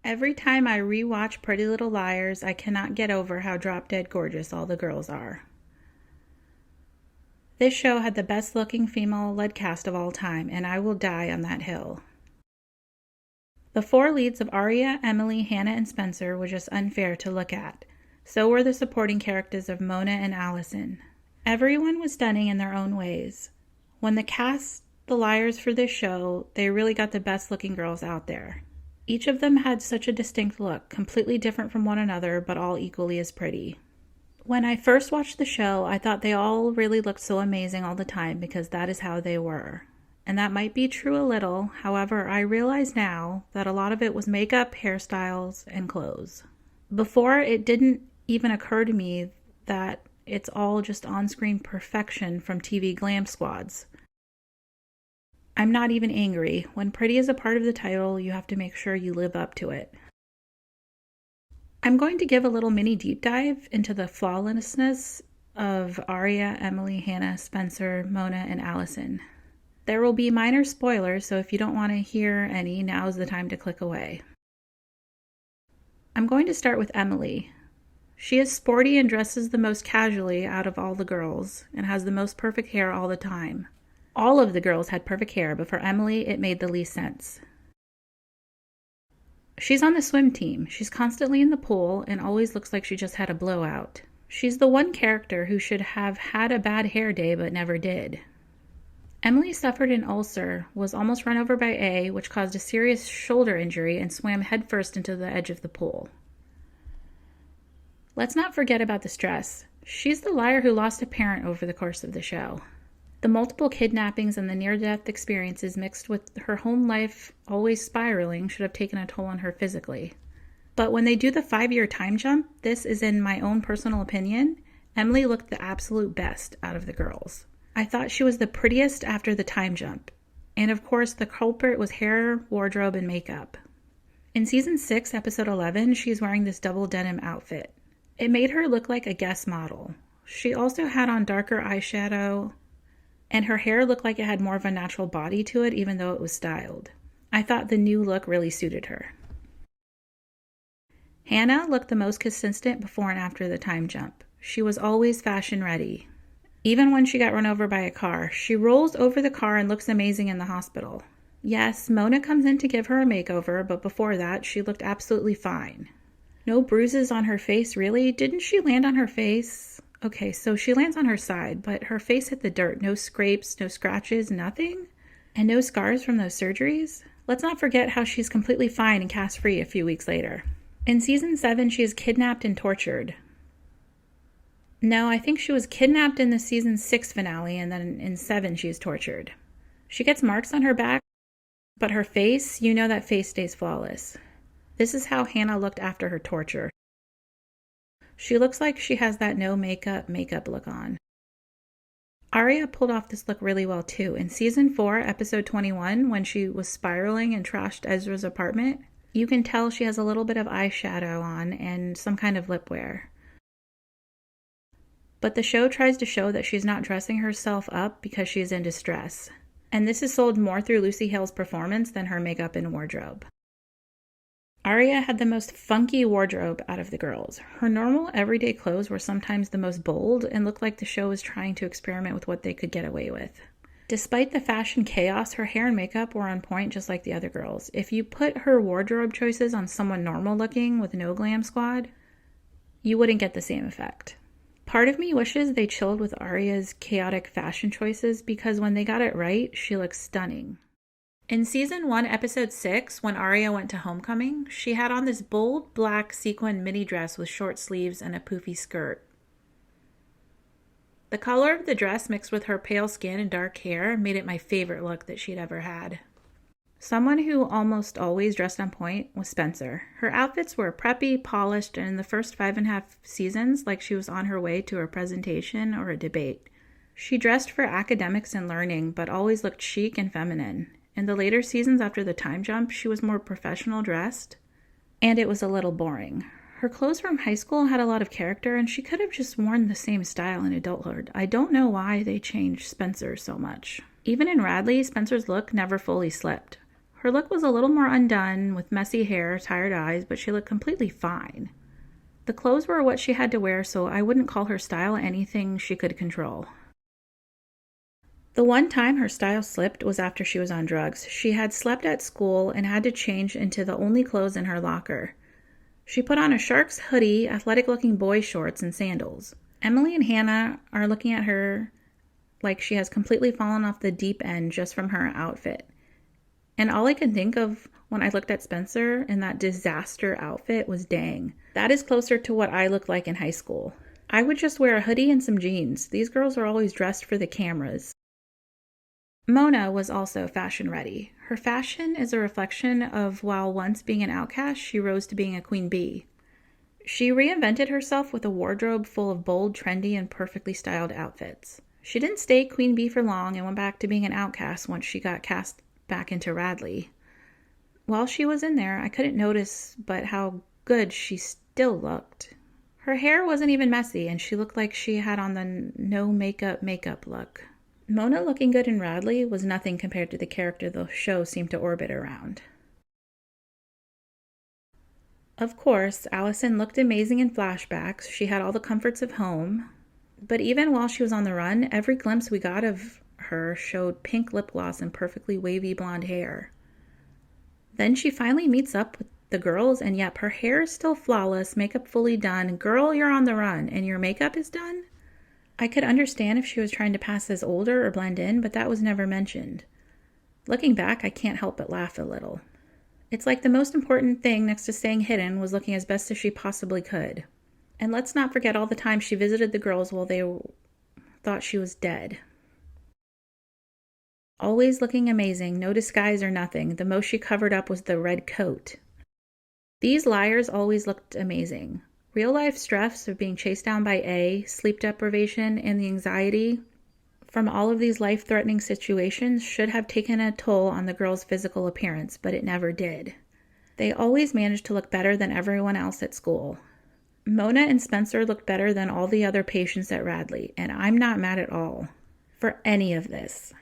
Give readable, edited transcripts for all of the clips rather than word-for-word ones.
Every time I rewatch Pretty Little Liars, I cannot get over how drop-dead gorgeous all the girls are. This show had the best-looking female-led cast of all time, and I will die on that hill. The four leads of Aria, Emily, Hanna, and Spencer were just unfair to look at. So were the supporting characters of Mona and Alison. Everyone was stunning in their own ways. When they cast the liars for this show, they really got the best-looking girls out there. Each of them had such a distinct look, completely different from one another, but all equally as pretty. When I first watched the show, I thought they all really looked so amazing all the time because that is how they were. And that might be true a little, however, I realize now that a lot of it was makeup, hairstyles, and clothes. Before, it didn't even occur to me that it's all just on-screen perfection from TV glam squads. I'm not even angry. When pretty is a part of the title, you have to make sure you live up to it. I'm going to give a little mini deep dive into the flawlessness of Aria, Emily, Hanna, Spencer, Mona, and Alison. There will be minor spoilers, so if you don't want to hear any, now is the time to click away. I'm going to start with Emily. She is sporty and dresses the most casually out of all the girls, and has the most perfect hair all the time. All of the girls had perfect hair, but for Emily, it made the least sense. She's on the swim team. She's constantly in the pool and always looks like she just had a blowout. She's the one character who should have had a bad hair day but never did. Emily suffered an ulcer, was almost run over by A, which caused a serious shoulder injury, and swam headfirst into the edge of the pool. Let's not forget about the stress. She's the liar who lost a parent over the course of the show. The multiple kidnappings and the near-death experiences mixed with her home life always spiraling should have taken a toll on her physically. But when they do the 5-year time jump, this is in my own personal opinion, Emily looked the absolute best out of the girls. I thought she was the prettiest after the time jump. And of course, the culprit was hair, wardrobe, and makeup. In season 6, episode 11, she's wearing this double denim outfit. It made her look like a guest model. She also had on darker eyeshadow, and her hair looked like it had more of a natural body to it, even though it was styled. I thought the new look really suited her. Hanna looked the most consistent before and after the time jump. She was always fashion ready. Even when she got run over by a car, she rolls over the car and looks amazing in the hospital. Yes, Mona comes in to give her a makeover, but before that, she looked absolutely fine. No bruises on her face, really? Didn't she land on her face? Okay, so she lands on her side, but her face hit the dirt. No scrapes, no scratches, nothing? And no scars from those surgeries? Let's not forget how she's completely fine and cast-free a few weeks later. In season 7, she is kidnapped and tortured. No, I think she was kidnapped in the season 6 finale, and then in 7 she is tortured. She gets marks on her back, but her face, you know that face stays flawless. This is how Hanna looked after her torture. She looks like she has that no makeup look on. Aria pulled off this look really well too. In season 4, episode 21, when she was spiraling and trashed Ezra's apartment, you can tell she has a little bit of eyeshadow on and some kind of lip wear. But the show tries to show that she's not dressing herself up because she's in distress. And this is sold more through Lucy Hale's performance than her makeup and wardrobe. Aria had the most funky wardrobe out of the girls. Her normal everyday clothes were sometimes the most bold and looked like the show was trying to experiment with what they could get away with. Despite the fashion chaos, her hair and makeup were on point just like the other girls. If you put her wardrobe choices on someone normal looking with no glam squad, you wouldn't get the same effect. Part of me wishes they chilled with Aria's chaotic fashion choices because when they got it right, she looks stunning. In season 1, episode 6, when Aria went to homecoming, she had on this bold black sequin mini dress with short sleeves and a poofy skirt. The color of the dress mixed with her pale skin and dark hair made it my favorite look that she'd ever had. Someone who almost always dressed on point was Spencer. Her outfits were preppy, polished, and in the first 5.5 seasons, like she was on her way to a presentation or a debate. She dressed for academics and learning, but always looked chic and feminine. In the later seasons after the time jump, she was more professional dressed, and it was a little boring. Her clothes from high school had a lot of character, and she could have just worn the same style in adulthood. I don't know why they changed Spencer so much. Even in Radley, Spencer's look never fully slipped. Her look was a little more undone, with messy hair, tired eyes, but she looked completely fine. The clothes were what she had to wear, so I wouldn't call her style anything she could control. The one time her style slipped was after she was on drugs. She had slept at school and had to change into the only clothes in her locker. She put on a Sharks hoodie, athletic-looking boy shorts, and sandals. Emily and Hannah are looking at her like she has completely fallen off the deep end just from her outfit. And all I could think of when I looked at Spencer in that disaster outfit was, dang, that is closer to what I looked like in high school. I would just wear a hoodie and some jeans. These girls are always dressed for the cameras. Mona was also fashion ready. Her fashion is a reflection of while once being an outcast, she rose to being a queen bee. She reinvented herself with a wardrobe full of bold, trendy, and perfectly styled outfits. She didn't stay queen bee for long and went back to being an outcast once she got cast back into Radley. While she was in there, I couldn't notice but how good she still looked. Her hair wasn't even messy, and she looked like she had on the no makeup look. Mona looking good in Radley was nothing compared to the character the show seemed to orbit around. Of course, Alison looked amazing in flashbacks. She had all the comforts of home. But even while she was on the run, every glimpse we got of her showed pink lip gloss and perfectly wavy blonde hair. Then she finally meets up with the girls, and yep, her hair is still flawless, makeup fully done. Girl, you're on the run, and your makeup is done? I could understand if she was trying to pass as older or blend in, but that was never mentioned. Looking back, I can't help but laugh a little. It's like the most important thing next to staying hidden was looking as best as she possibly could. And let's not forget all the time she visited the girls while they thought she was dead. Always looking amazing, no disguise or nothing. The most she covered up was the red coat. These liars always looked amazing. Real-life stress of being chased down by A, sleep deprivation, and the anxiety from all of these life-threatening situations should have taken a toll on the girls' physical appearance, but it never did. They always managed to look better than everyone else at school. Mona and Spencer looked better than all the other patients at Radley, and I'm not mad at all for any of this.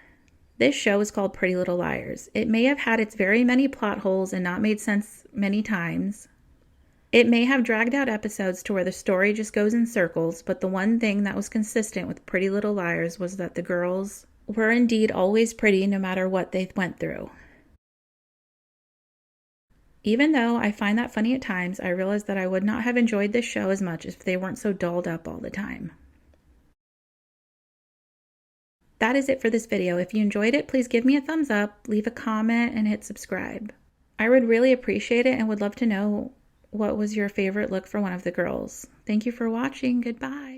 This show is called Pretty Little Liars. It may have had its very many plot holes and not made sense many times. It may have dragged out episodes to where the story just goes in circles, but the one thing that was consistent with Pretty Little Liars was that the girls were indeed always pretty no matter what they went through. Even though I find that funny at times, I realize that I would not have enjoyed this show as much if they weren't so dolled up all the time. That is it for this video. If you enjoyed it, please give me a thumbs up, leave a comment, and hit subscribe. I would really appreciate it and would love to know what was your favorite look for one of the girls. Thank you for watching. Goodbye.